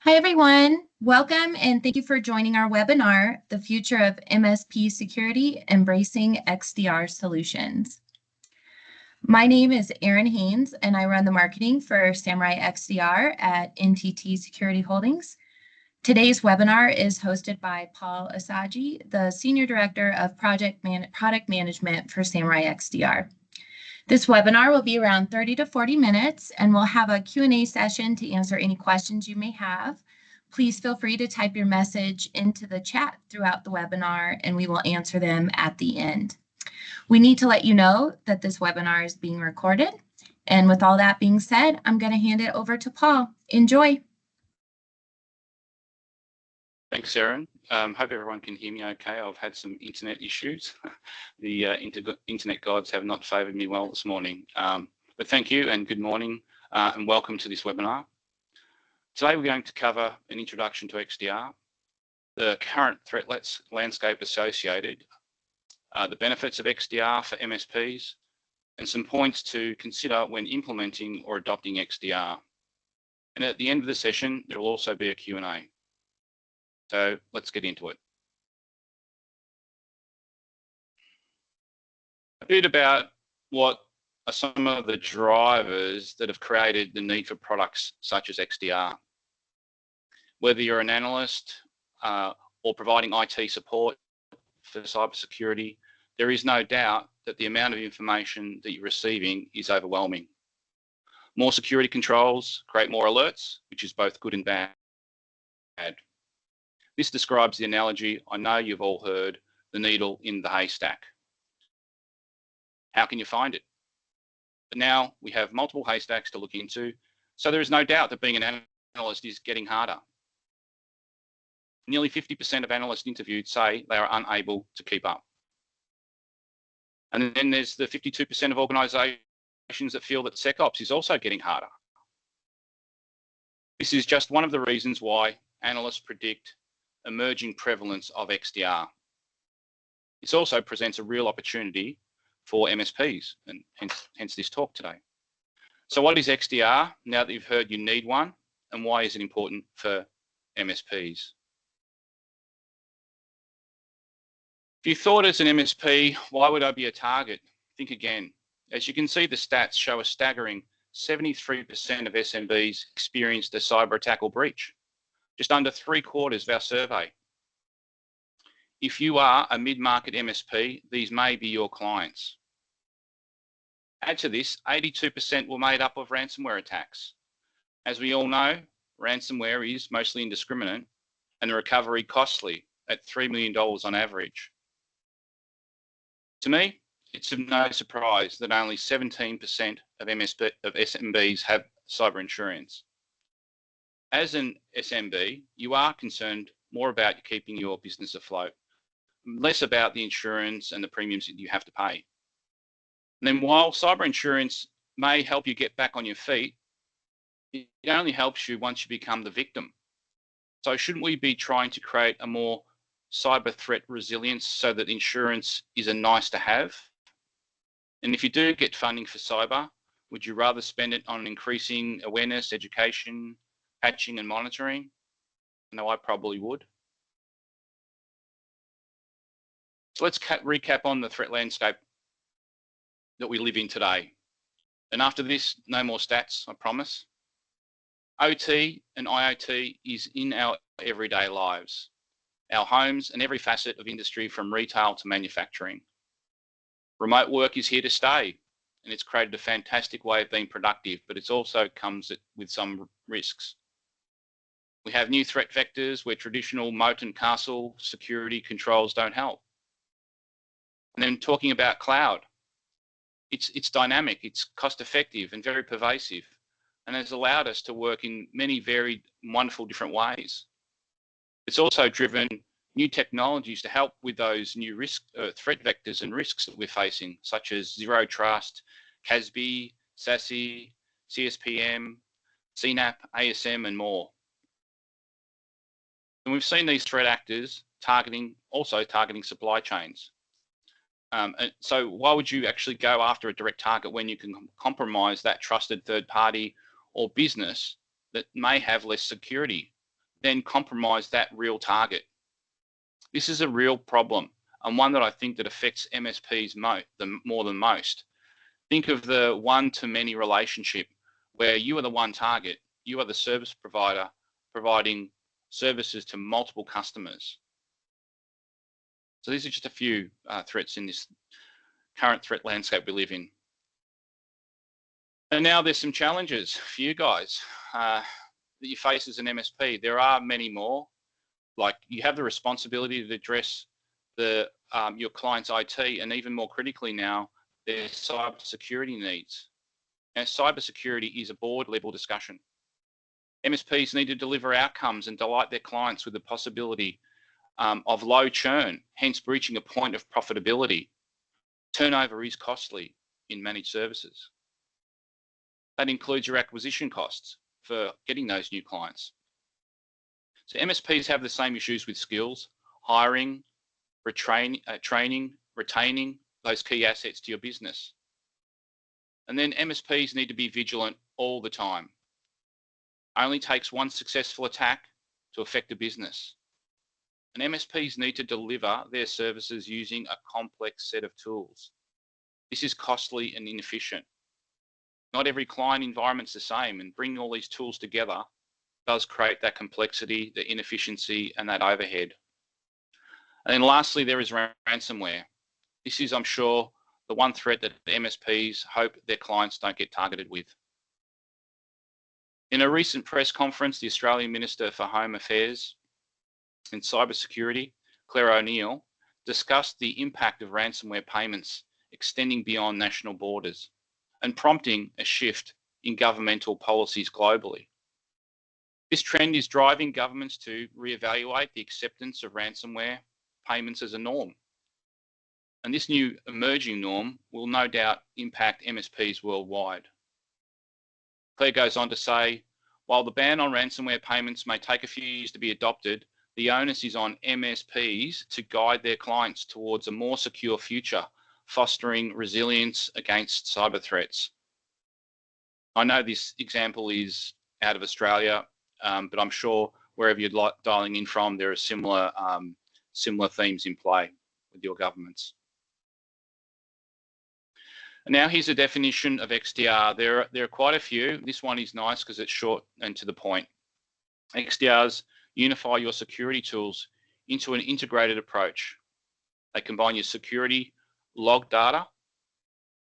Hi, everyone. Welcome and thank you for joining our webinar, The Future of MSP Security, Embracing XDR Solutions. My name is Erin Haynes, and I run the marketing for Samurai XDR at NTT Security Holdings. Today's webinar is hosted by Paul Asdagi, the Senior Director of Product Management for Samurai XDR. This webinar will be around 30 to 40 minutes, and we'll have a Q&A session to answer any questions you may have. Please feel free to type your message into the chat throughout the webinar, and we will answer them at the end. We need to let you know that this webinar is being recorded. And with all that being said, I'm going to hand it over to Paul. Enjoy. Thanks, Erin. Hope everyone can hear me okay. I've had some internet issues. The internet gods have not favoured me well this morning. But thank you and good morning and welcome to this webinar. Today we're going to cover an introduction to XDR, the current threat landscape associated, the benefits of XDR for MSPs, and some points to consider when implementing or adopting XDR. And at the end of the session, there will also be a Q&A. So let's get into it. A bit about what are some of the drivers that have created the need for products such as XDR. Whether you're an analyst or providing IT support for cybersecurity, there is no doubt that the amount of information that you're receiving is overwhelming. More security controls create more alerts, which is both good and bad. This describes the analogy I know you've all heard, the needle in the haystack. How can you find it? But now we have multiple haystacks to look into, so there is no doubt that being an analyst is getting harder. Nearly 50% of analysts interviewed say they are unable to keep up. And then there's the 52% of organisations that feel that SecOps is also getting harder. This is just one of the reasons why analysts predict emerging prevalence of XDR. This also presents a real opportunity for MSPs and hence this talk today. So what is XDR now that you've heard you need one, and why is it important for MSPs? If you thought as an MSP, why would I be a target? Think again. As you can see, the stats show a staggering 73% of SMBs experienced a cyber attack or breach. Just under 3/4 of our survey. If you are a mid-market MSP, these may be your clients. Add to this, 82% were made up of ransomware attacks. As we all know, ransomware is mostly indiscriminate and the recovery costly at $3 million on average. To me, it's of no surprise that only 17% of SMBs have cyber insurance. As an SMB, you are concerned more about keeping your business afloat, less about the insurance and the premiums that you have to pay. And then while cyber insurance may help you get back on your feet, it only helps you once you become the victim. So shouldn't we be trying to create a more cyber threat resilience so that insurance is a nice to have? And if you do get funding for cyber, would you rather spend it on increasing awareness, education, patching and monitoring? No, I probably would. So let's recap on the threat landscape that we live in today. And after this, no more stats, I promise. OT and IoT is in our everyday lives, our homes and every facet of industry from retail to manufacturing. Remote work is here to stay, and it's created a fantastic way of being productive, but it also comes with some risks. We have new threat vectors where traditional moat and castle security controls don't help. And then talking about cloud, it's dynamic, it's cost effective and very pervasive, and has allowed us to work in many varied, wonderful different ways. It's also driven new technologies to help with those new threat vectors and risks that we're facing, such as zero trust, CASB, SASE, CSPM, CNAP, ASM, and more. And we've seen these threat actors also targeting supply chains. And so why would you actually go after a direct target when you can compromise that trusted third party or business that may have less security? then compromise that real target. This is a real problem, and one that I think that affects MSPs more than most. Think of the one-to-many relationship where you are the one target, you are the service provider providing services to multiple customers. So these are just a few threats in this current threat landscape we live in. And now there's some challenges for you guys that you face as an MSP. There are many more. Like, you have the responsibility to address your client's IT, and even more critically now, their cybersecurity needs. And cybersecurity is a board-level discussion. MSPs need to deliver outcomes and delight their clients with the possibility of low churn, hence reaching a point of profitability. Turnover is costly in managed services. That includes your acquisition costs for getting those new clients. So MSPs have the same issues with skills, hiring, training, retaining those key assets to your business. And then MSPs need to be vigilant all the time. Only takes one successful attack to affect a business. And MSPs need to deliver their services using a complex set of tools. This is costly and inefficient. Not every client environment's the same, and bringing all these tools together does create that complexity, the inefficiency, and that overhead. And then lastly, there is ransomware. This is, I'm sure, the one threat that the MSPs hope their clients don't get targeted with. In a recent press conference, the Australian Minister for Home Affairs and Cybersecurity, Claire O'Neill, discussed the impact of ransomware payments extending beyond national borders and prompting a shift in governmental policies globally. This trend is driving governments to reevaluate the acceptance of ransomware payments as a norm. And this new emerging norm will no doubt impact MSPs worldwide. Claire goes on to say, while the ban on ransomware payments may take a few years to be adopted, the onus is on MSPs to guide their clients towards a more secure future, fostering resilience against cyber threats. I know this example is out of Australia, but I'm sure wherever you're dialing in from, there are similar themes in play with your governments. And now here's a definition of XDR. There are quite a few. This one is nice because it's short and to the point. XDRs unify your security tools into an integrated approach. They combine your security log data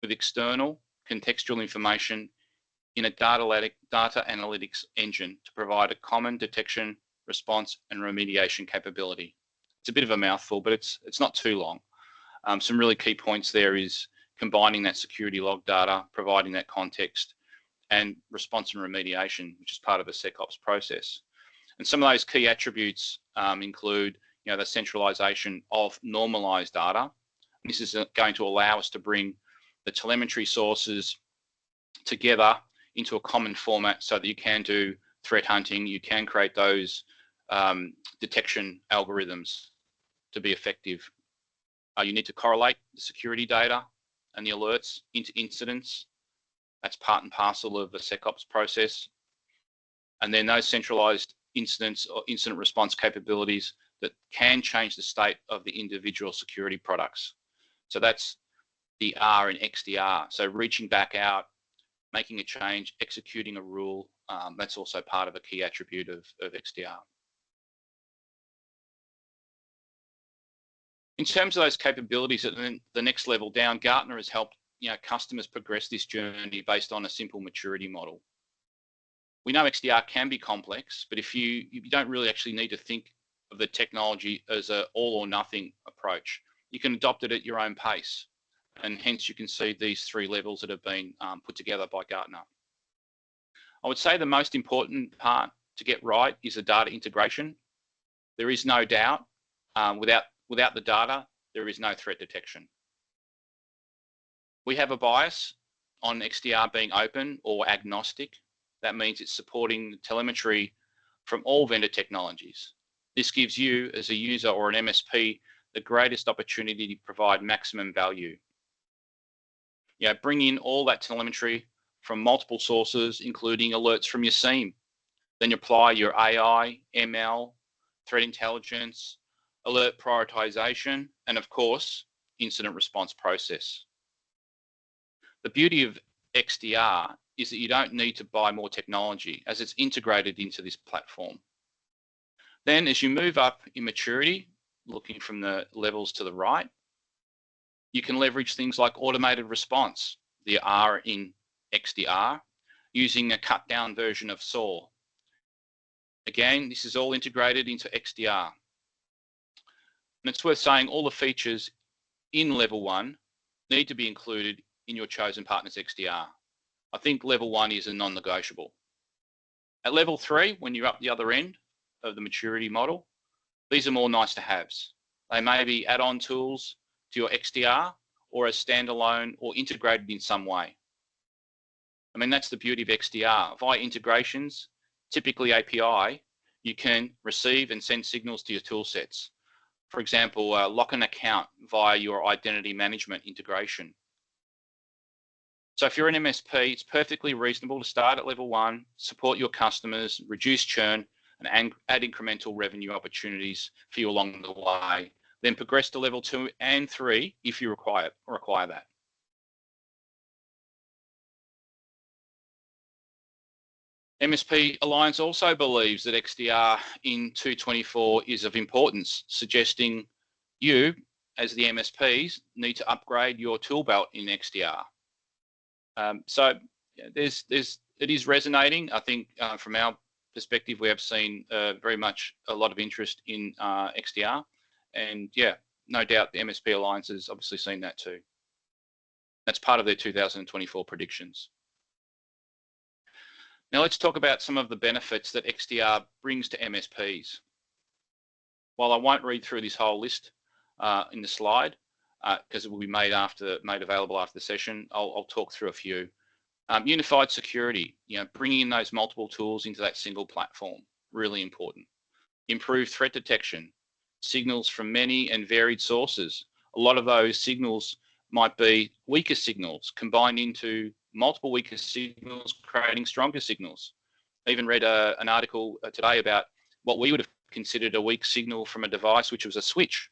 with external contextual information in a data analytics engine to provide a common detection, response, and remediation capability. It's a bit of a mouthful, but it's not too long. Some really key points there is combining that security log data, providing that context, and response and remediation, which is part of the SecOps process. And some of those key attributes include, the centralization of normalized data. This is going to allow us to bring the telemetry sources together into a common format so that you can do threat hunting, you can create those detection algorithms to be effective. You need to correlate the security data and the alerts into incidents. That's part and parcel of the SecOps process. And then those centralized incidents or incident response capabilities that can change the state of the individual security products. So that's the R in XDR. So reaching back out, making a change, executing a rule, that's also part of a key attribute of XDR. In terms of those capabilities at the next level down, Gartner has helped customers progress this journey based on a simple maturity model. We know XDR can be complex, but if you don't really actually need to think of the technology as an all or nothing approach. You can adopt it at your own pace. And hence you can see these three levels that have been put together by Gartner. I would say the most important part to get right is the data integration. There is no doubt, without the data, there is no threat detection. We have a bias on XDR being open or agnostic. That means it's supporting telemetry from all vendor technologies. This gives you, as a user or an MSP, the greatest opportunity to provide maximum value. Bring in all that telemetry from multiple sources, including alerts from your SIEM, Then you apply your AI, ML, threat intelligence, alert prioritization, and of course, incident response process. The beauty of XDR is that you don't need to buy more technology as it's integrated into this platform. Then as you move up in maturity, looking from the levels to the right, you can leverage things like automated response, the R in XDR, using a cut down version of SOAR. Again, this is all integrated into XDR. And it's worth saying all the features in level 1 need to be included in your chosen partner's XDR. I think level 1 is a non-negotiable. At level 3, when you're up the other end of the maturity model, these are more nice to haves. They may be add-on tools to your XDR or as standalone or integrated in some way. I mean, that's the beauty of XDR. Via integrations, typically API, you can receive and send signals to your tool sets. For example, lock an account via your identity management integration. So if you're an MSP, it's perfectly reasonable to start at level 1, support your customers, reduce churn, and add incremental revenue opportunities for you along the way. Then progress to level 2 and 3 if you require that. MSP Alliance also believes that XDR in 224 is of importance, suggesting you, as the MSPs, need to upgrade your tool belt in XDR. So it is resonating. I think from our perspective, we have seen very much a lot of interest in XDR, and yeah, no doubt the MSP Alliance has obviously seen that too. That's part of their 2024 predictions. Now let's talk about some of the benefits that XDR brings to MSPs. While I won't read through this whole list in the slide, because it will be made available after the session, I'll talk through a few. Unified security, bringing in those multiple tools into that single platform, really important. Improved threat detection, signals from many and varied sources. A lot of those signals might be weaker signals combined into multiple weaker signals, creating stronger signals. I even read an article today about what we would have considered a weak signal from a device, which was a switch.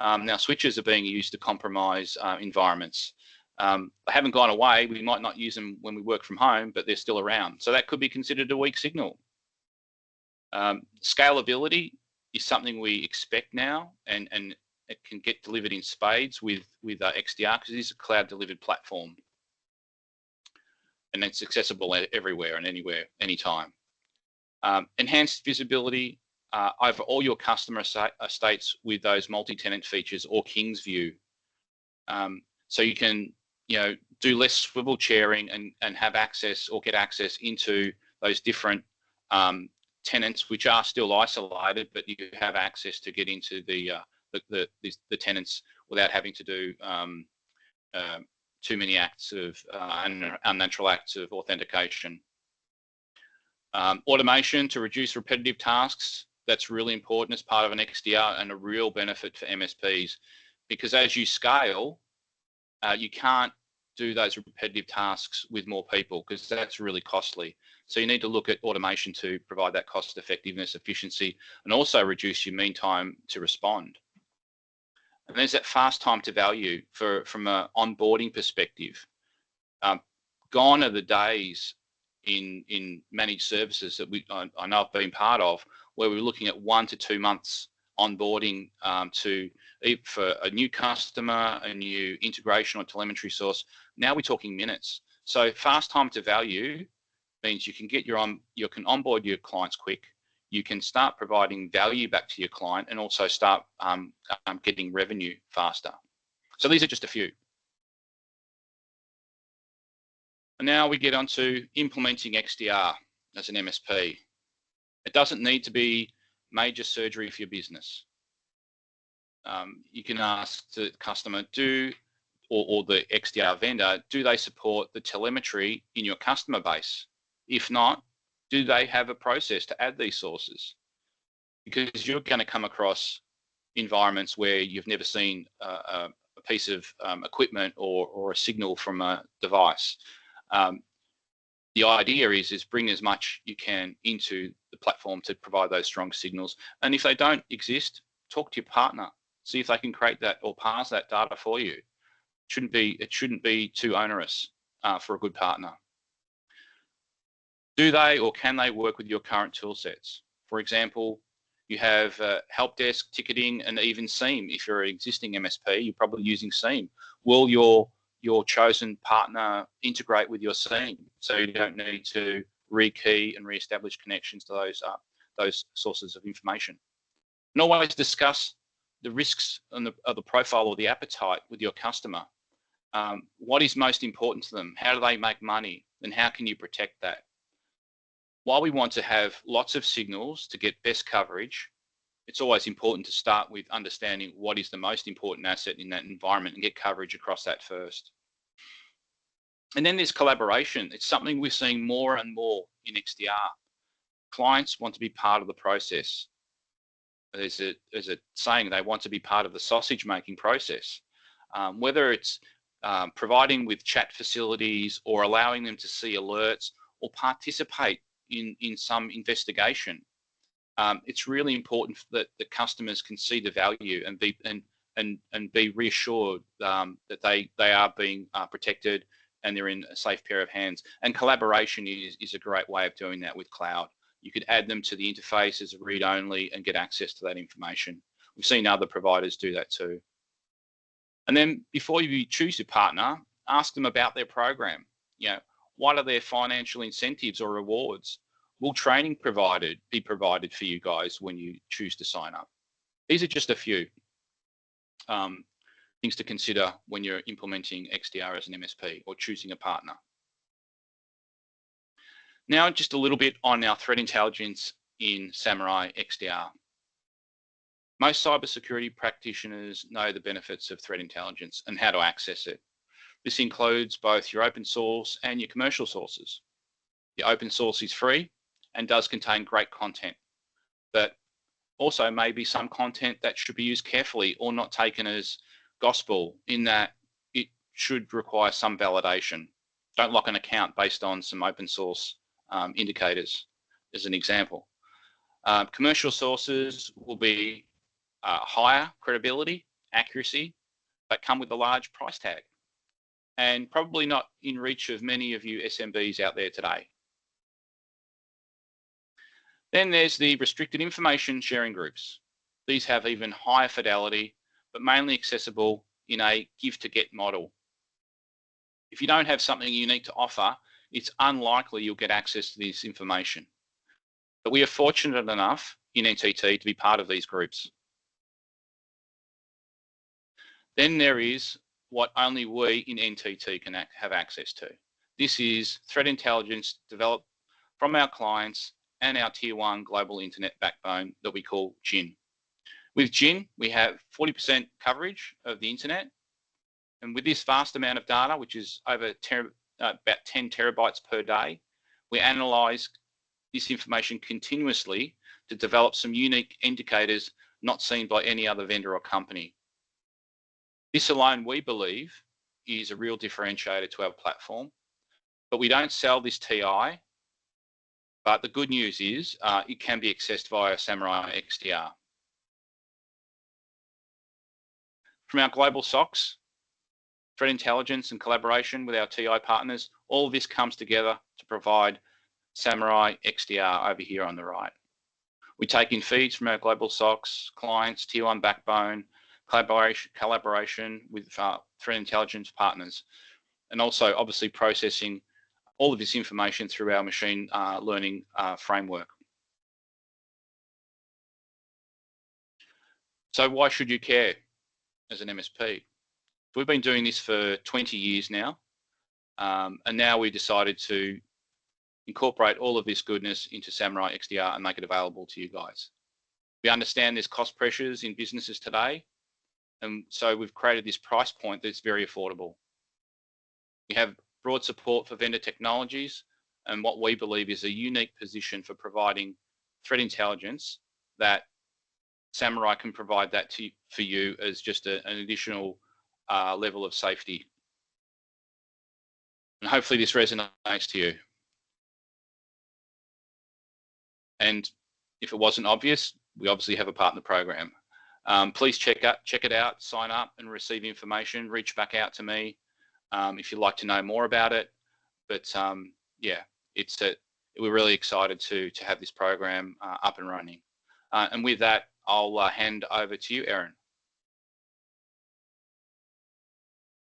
Now, switches are being used to compromise environments. They haven't gone away. We might not use them when we work from home, but they're still around. So that could be considered a weak signal. Scalability is something we expect now, and it can get delivered in spades with XDR because it is a cloud-delivered platform. And it's accessible everywhere and anywhere, anytime. Enhanced visibility over all your customer estates with those multi-tenant features or King's View. So you can do less swivel chairing and have access or get access into those different tenants, which are still isolated, but you have access to get into the tenants without having to do too many acts of unnatural acts of authentication. Automation to reduce repetitive tasks. That's really important as part of an XDR and a real benefit for MSPs, because as you scale, you can't do those repetitive tasks with more people because that's really costly. So you need to look at automation to provide that cost effectiveness, efficiency, and also reduce your mean time to respond. And there's that fast time to value from an onboarding perspective. Gone are the days in managed services that I know I've been part of, where we're looking at 1 to 2 months onboarding for a new customer, a new integration or telemetry source. Now we're talking minutes. So fast time to value means you can can onboard your clients quick. You can start providing value back to your client and also start getting revenue faster. So these are just a few. And now we get on to implementing XDR as an MSP. It doesn't need to be major surgery for your business. You can ask the customer, or the XDR vendor, do they support the telemetry in your customer base? If not, do they have a process to add these sources? Because you're going to come across environments where you've never seen a piece of equipment or a signal from a device. The idea is bring as much you can into the platform to provide those strong signals. And if they don't exist, talk to your partner, see if they can create that or parse that data for you. It shouldn't be too onerous for a good partner. Do they or can they work with your current tool sets? For example, you have help desk, ticketing, and even SIEM. If you're an existing MSP, you're probably using SIEM. Will your chosen partner integrate with your SIEM so you don't need to rekey and reestablish connections to those sources of information? And always discuss the risks of the profile or the appetite with your customer. What is most important to them? How do they make money? And how can you protect that? While we want to have lots of signals to get best coverage, it's always important to start with understanding what is the most important asset in that environment and get coverage across that first. And then there's collaboration. It's something we're seeing more and more in XDR. Clients want to be part of the process. There's a saying, they want to be part of the sausage making process. Whether it's providing with chat facilities or allowing them to see alerts or participate in some investigation. It's really important that the customers can see the value and be reassured that they are being protected and they're in a safe pair of hands. And collaboration is a great way of doing that with cloud. You could add them to the interface as a read-only and get access to that information. We've seen other providers do that too. And then before you choose your partner, ask them about their program. What are their financial incentives or rewards? Will training be provided for you guys when you choose to sign up? These are just a few things to consider when you're implementing XDR as an MSP or choosing a partner. Now, just a little bit on our threat intelligence in Samurai XDR. Most cybersecurity practitioners know the benefits of threat intelligence and how to access it. This includes both your open source and your commercial sources. The open source is free and does contain great content, but also may be some content that should be used carefully or not taken as gospel, in that it should require some validation. Don't lock an account based on some open source indicators, as an example. Commercial sources will be higher credibility, accuracy, but come with a large price tag, and probably not in reach of many of you SMBs out there today. Then there's the restricted information sharing groups. These have even higher fidelity, but mainly accessible in a give to get model. If you don't have something unique to offer, it's unlikely you'll get access to this information. But we are fortunate enough in NTT to be part of these groups. Then there is what only we in NTT can have access to. This is threat intelligence developed from our clients and our tier 1 global internet backbone that we call GIN. With GIN, we have 40% coverage of the internet. And with this vast amount of data, which is over about 10 terabytes per day, we analyze this information continuously to develop some unique indicators not seen by any other vendor or company. This alone, we believe, is a real differentiator to our platform, but we don't sell this TI. But the good news is it can be accessed via Samurai XDR. From our global SOCs, threat intelligence and collaboration with our TI partners, all of this comes together to provide Samurai XDR over here on the right. We take in feeds from our global SOCs, clients, tier 1 backbone, collaboration with threat intelligence partners, and also obviously processing all of this information through our machine learning framework. So why should you care as an MSP? We've been doing this for 20 years now, and now we decided to incorporate all of this goodness into Samurai XDR and make it available to you guys. We understand there's cost pressures in businesses today, and so we've created this price point that's very affordable. We have broad support for vendor technologies and what we believe is a unique position for providing threat intelligence that Samurai can provide that for you as just an additional level of safety. And hopefully this resonates to you. And if it wasn't obvious, we obviously have a partner program. Please check it out, sign up and receive information. Reach back out to me if you'd like to know more about it. But yeah, we're really excited to have this program up and running. And with that, I'll hand over to you, Erin.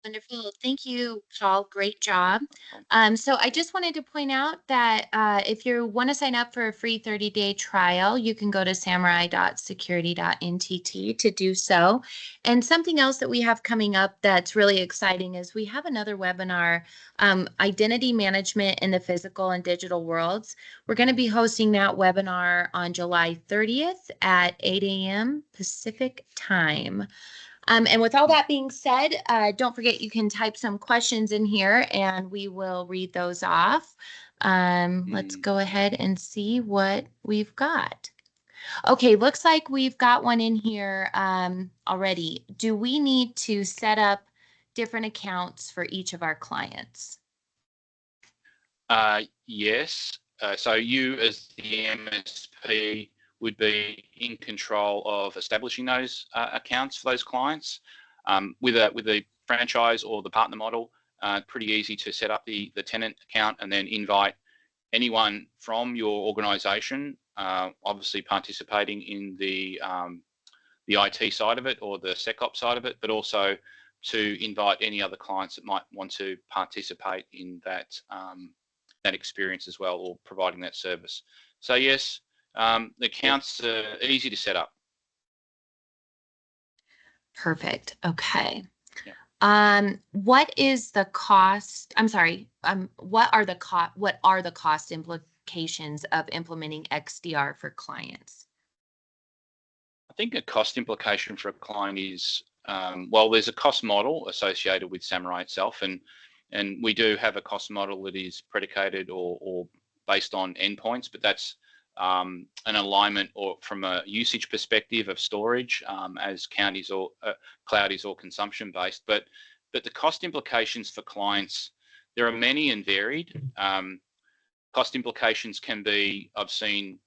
Wonderful. Thank you, Paul. Great job. So I just wanted to point out that if you want to sign up for a free 30-day trial, you can go to samurai.security.ntt to do so. And something else that we have coming up that's really exciting is we have another webinar, Identity Management in the Physical and Digital Worlds. We're going to be hosting that webinar on July 30th at 8 a.m. Pacific time. And with all that being said, don't forget you can type some questions in here and we will read those off. Let's go ahead and see what we've got. Okay, looks like we've got one in here already. Do we need to set up different accounts for each of our clients? Yes. So you as the MSP would be in control of establishing those accounts for those clients. With the franchise or the partner model, pretty easy to set up the tenant account and then invite anyone from your organization, obviously participating in the IT side of it or the SecOps side of it, but also to invite any other clients that might want to participate in that experience as well, or providing that service. So yes, the accounts are easy to set up. Perfect. Okay. Yeah. What is the cost? I'm sorry. What are the cost implications of implementing XDR for clients? I think a cost implication for a client is, well, there's a cost model associated with Samurai itself, and we do have a cost model that is predicated or based on endpoints, but that's an alignment or from a usage perspective of storage, as counties or cloud is all consumption based. But the cost implications for clients, there are many and varied. Cost implications can be, I've seen,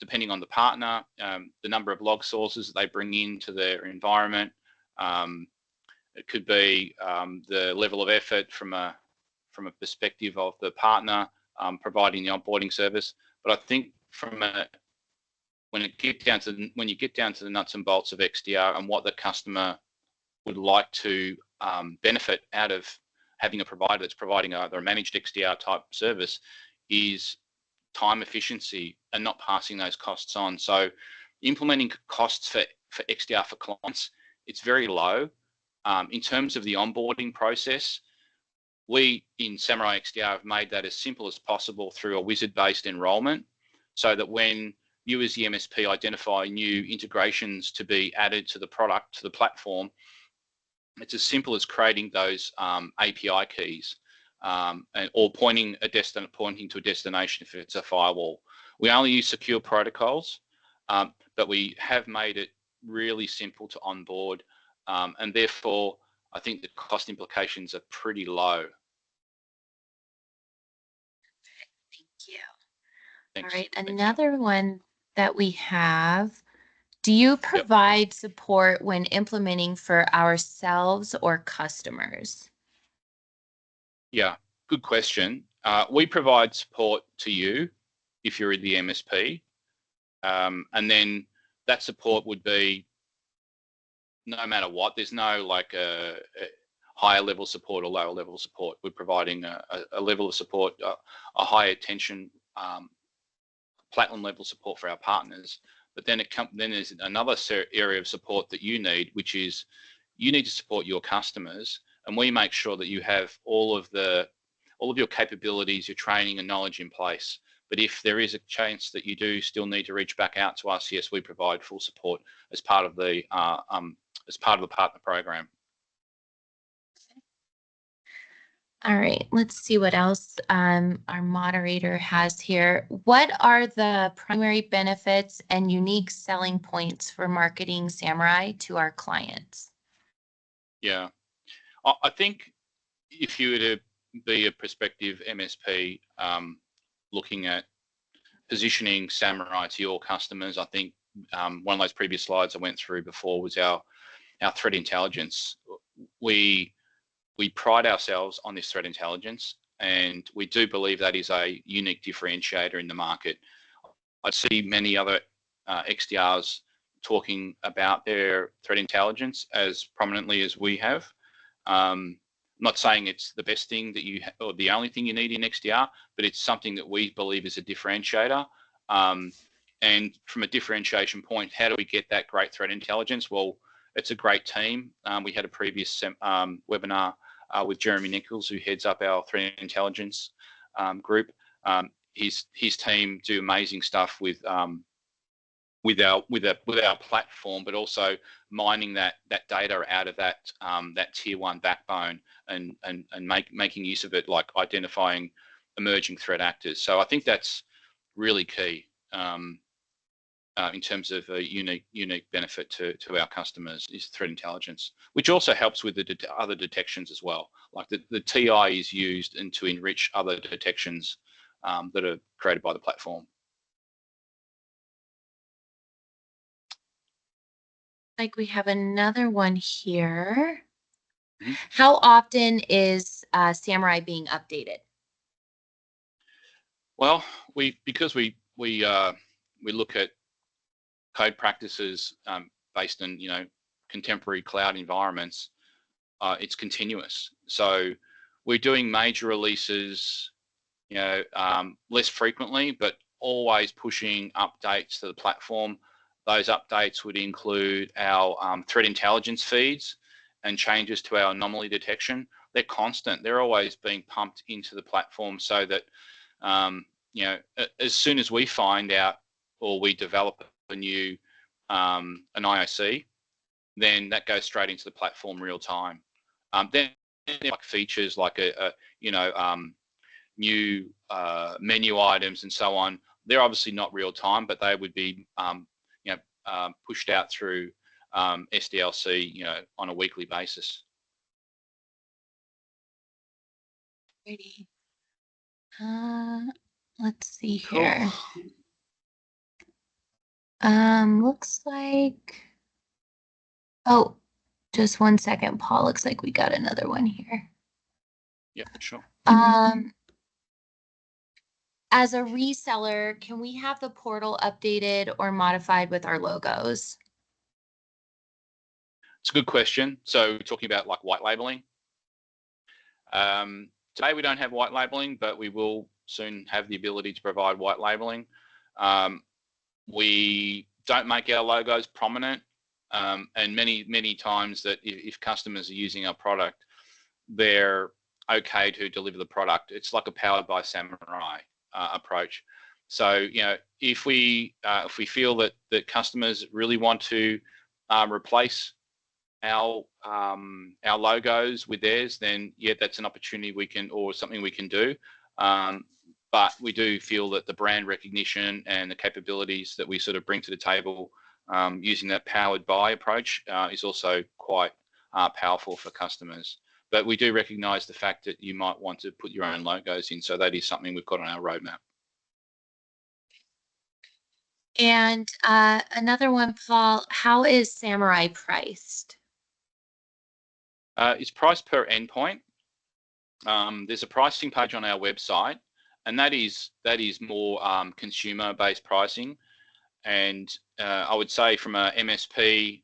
depending on the partner, the number of log sources that they bring into their environment. It could be the level of effort from a perspective of the partner providing the onboarding service. But I think when you get down to the nuts and bolts of XDR and what the customer would like to benefit out of having a provider that's providing either a managed XDR type service, is time efficiency and not passing those costs on. So implementing costs for XDR for clients, it's very low. In terms of the onboarding process, we in Samurai XDR have made that as simple as possible through a wizard-based enrollment, so that when you as the MSP identify new integrations to be added to the product, to the platform, it's as simple as creating those API keys or pointing to a destination if it's a firewall. We only use secure protocols, but we have made it really simple to onboard, and therefore I think the cost implications are pretty low. Thank you. Thanks. All right, another one that we have. Do you provide support when implementing for ourselves or customers? Yeah, good question. We provide support to you if you're the MSP, and then that support would be no matter what. There's no like a higher level support or lower level support. We're providing a level of support, a high attention, platinum level support for our partners. But then there's another area of support that you need, which is you need to support your customers, and we make sure that you have all of your capabilities, your training and knowledge in place. But if there is a chance that you do still need to reach back out to us, yes, we provide full support as part of the partner program. All right, let's see what else our moderator has here. What are the primary benefits and unique selling points for marketing Samurai to our clients? Yeah, I think if you were to be a prospective MSP looking at positioning Samurai to your customers, I think one of those previous slides I went through before was our threat intelligence. We pride ourselves on this threat intelligence, and we do believe that is a unique differentiator in the market. I see many other XDRs talking about their threat intelligence as prominently as we have. I'm not saying it's the best thing that or the only thing you need in XDR, but it's something that we believe is a differentiator. And from a differentiation point, how do we get that great threat intelligence? Well, it's a great team. We had a previous webinar with Jeremy Nichols, who heads up our threat intelligence group. His team do amazing stuff with our platform, but also mining that data out of that tier one backbone and making use of it, like identifying emerging threat actors. So I think that's really key in terms of a unique benefit to our customers is threat intelligence, which also helps with the other detections as well. Like the TI is used to enrich other detections that are created by the platform. Like we have another one here. Mm-hmm. How often is Samurai being updated? Well, because we look at code practices based on contemporary cloud environments, it's continuous. So we're doing major releases, less frequently, but always pushing updates to the platform. Those updates would include our threat intelligence feeds and changes to our anomaly detection. They're constant. They're always being pumped into the platform so that, as soon as we find out or we develop a new an IOC, then that goes straight into the platform real time. Then like features like new menu items and so on, they're obviously not real time, but they would be pushed out through SDLC, on a weekly basis. Ready. Let's see here. Looks like, oh, just 1 second, Paul. Looks like we got another one here. Yeah, sure. As a reseller, can we have the portal updated or modified with our logos? It's a good question. So we're talking about like white labeling. Today we don't have white labeling, but we will soon have the ability to provide white labeling. We don't make our logos prominent, and many times that if customers are using our product, they're okay to deliver the product. It's like a powered by Samurai approach. So if we feel that customers really want to replace our logos with theirs, then yeah, that's an opportunity something we can do. But we do feel that the brand recognition and the capabilities that we sort of bring to the table using that powered by approach is also quite powerful for customers. But we do recognize the fact that you might want to put your own logos in. So that is something we've got on our roadmap. And another one, Paul, how is Samurai priced? It's priced per endpoint. There's a pricing page on our website, and that is more consumer-based pricing. And I would say from a MSP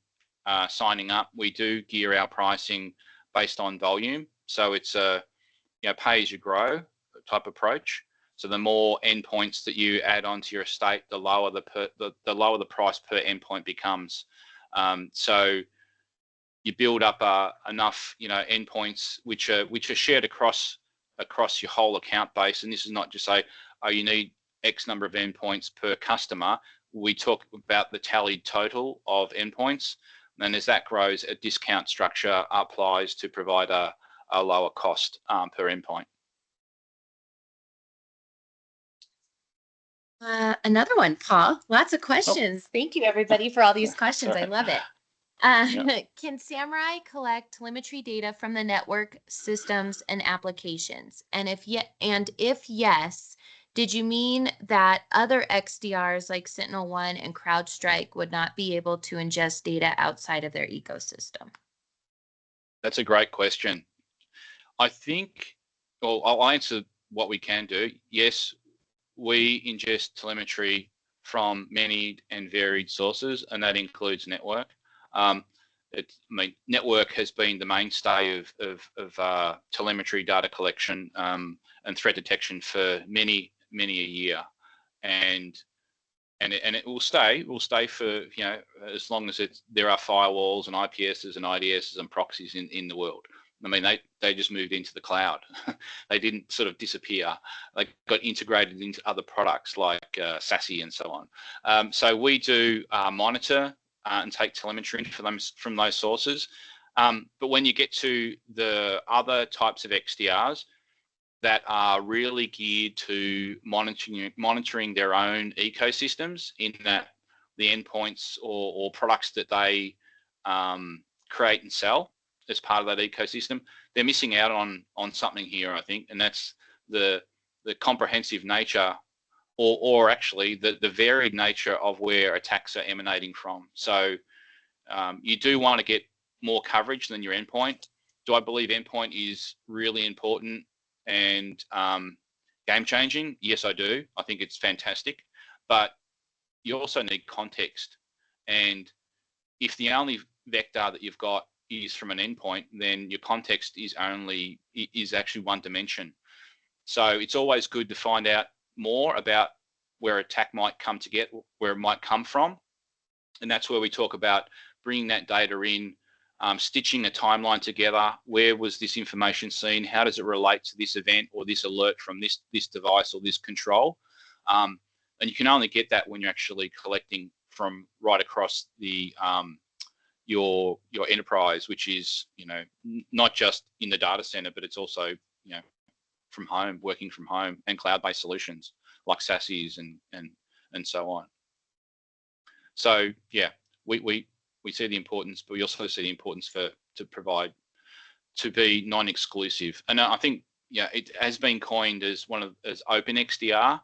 signing up, we do gear our pricing based on volume. So it's a pay as you grow type approach. So the more endpoints that you add onto your estate, the lower the price per endpoint becomes. So you build up enough endpoints which are shared across your whole account base. And this is not just say, oh, you need X number of endpoints per customer. We talk about the tallied total of endpoints. And as that grows, a discount structure applies to provide a lower cost per endpoint. Another one, Paul. Lots of questions. Oh. Thank you, everybody, for all these questions. I love it. Can Samurai collect telemetry data from the network systems and applications? And if yes, Did you mean that other XDRs like SentinelOne and CrowdStrike would not be able to ingest data outside of their ecosystem? That's a great question. I think, well, I'll answer what we can do. Yes, we ingest telemetry from many and varied sources, and that includes network. Network has been the mainstay of telemetry data collection and threat detection for many a year, and it will stay. Will stay for as long as there are firewalls and IPSs and IDSs and proxies in the world. I mean, they just moved into the cloud. They didn't sort of disappear. They got integrated into other products like SASE and so on. So we do monitor and take telemetry from those sources. But when you get to the other types of XDRs that are really geared to monitoring their own ecosystems, in that the endpoints or products that they create and sell as part of that ecosystem, they're missing out on something here, I think, and that's the comprehensive nature or actually the varied nature of where attacks are emanating from. So you do want to get more coverage than your endpoint. Do I believe endpoint is really important and game changing? Yes, I do. I think it's fantastic, but you also need context. And if the only vector that you've got is from an endpoint, then your context is actually one dimension. So it's always good to find out more about where attack might come to get, where it might come from. And that's where we talk about bringing that data in, stitching a timeline together. Where was this information seen? How does it relate to this event or this alert from this device or this control? And you can only get that when you're actually collecting from right across the your enterprise, which is not just in the data center, but it's also from home, working from home, and cloud-based solutions like SASEs and so on. So yeah, we see the importance, but we also see the importance to be non-exclusive. And I think it has been coined as as open XDR.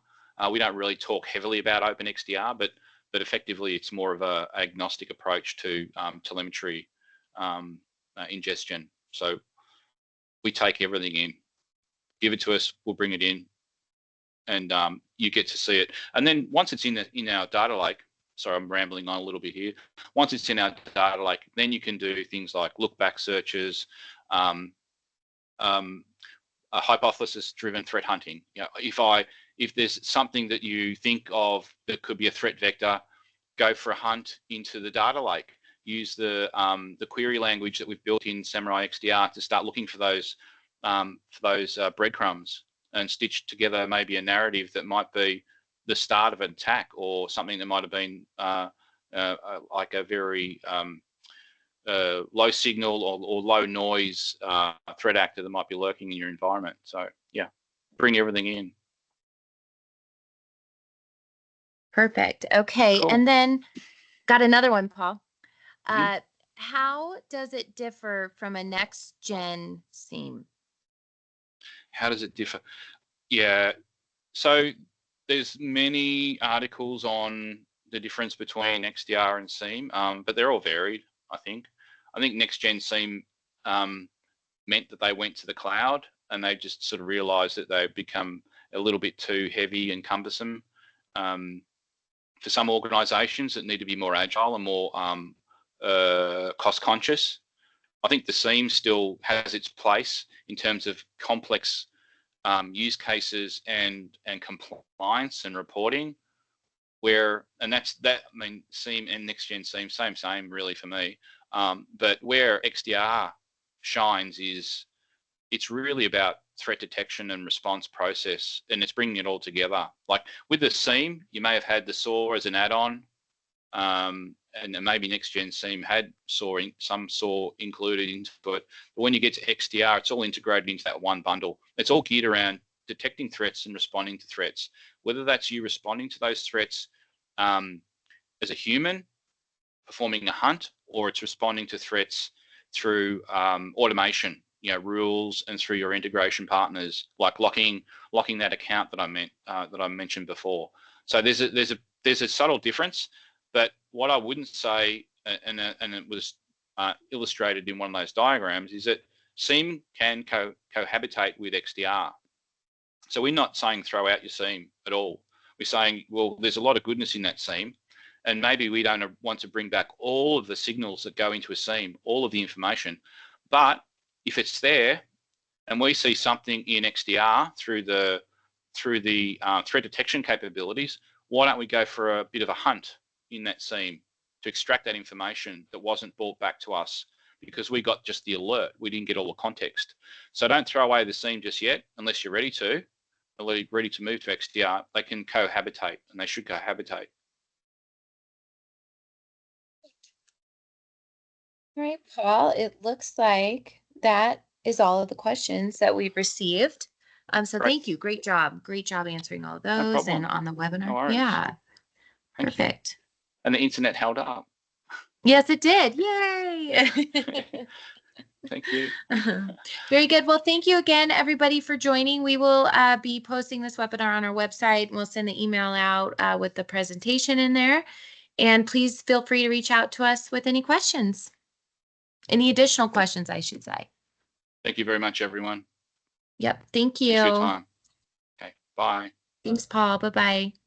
We don't really talk heavily about open XDR, but effectively it's more of a agnostic approach to telemetry ingestion. So we take everything in, give it to us, we'll bring it in, and you get to see it. And then once it's in our data lake, sorry, I'm rambling on a little bit here. Once it's in our data lake, then you can do things like look back searches, a hypothesis-driven threat hunting. If there's something that you think of that could be a threat vector, go for a hunt into the data lake. Use the query language that we've built in Samurai XDR to start looking for those breadcrumbs and stitch together maybe a narrative that might be the start of an attack, or something that might have been like a very low signal or low noise threat actor that might be lurking in your environment. So yeah, bring everything in. Perfect. Okay. Cool. And then got another one, Paul. How does it differ from a next gen SIEM? How does it differ? Yeah. So there's many articles on the difference between XDR and SIEM, but they're all varied, I think. I think next gen SIEM meant that they went to the cloud, and they just sort of realized that they've become a little bit too heavy and cumbersome for some organizations that need to be more agile and more cost conscious. I think the SIEM still has its place in terms of complex use cases and compliance and reporting, I mean, SIEM and next gen SIEM, same really for me. But where XDR shines is it's really about threat detection and response process, and it's bringing it all together. Like with the SIEM, you may have had the SOAR as an add-on, and maybe next gen SIEM had some SOAR included into it. But when you get to XDR, it's all integrated into that one bundle. It's all geared around detecting threats and responding to threats, whether that's you responding to those threats as a human performing a hunt, or it's responding to threats through automation, rules and through your integration partners, like locking that account that I mentioned before. So there's a subtle difference, but what I wouldn't say, and it was illustrated in one of those diagrams, is that SIEM can cohabitate with XDR. So we're not saying throw out your SIEM at all. We're saying, well, there's a lot of goodness in that SIEM, and maybe we don't want to bring back all of the signals that go into a SIEM, all of the information. But if it's there, and we see something in XDR through the threat detection capabilities, why don't we go for a bit of a hunt in that SIEM to extract that information that wasn't brought back to us, because we got just the alert. We didn't get all the context. So don't throw away the SIEM just yet, unless you're ready to move to XDR. They can cohabitate, and they should cohabitate. All right, Paul, it looks like that is all of the questions that we've received. So Great. thank you. Great job. Great job answering all of those and on the webinar. No worries. Yeah. Thank Perfect. you. And the internet held up. Yes, it did. Yay. Thank you. Very good. Well, thank you again, everybody, for joining. We will be posting this webinar on our website. We'll send the email out with the presentation in there. And please feel free to reach out to us with any questions. Any additional questions, I should say. Thank you very much, everyone. Yep. Thank you. Thanks for your time. Okay. Bye. Thanks, Paul. Bye-bye.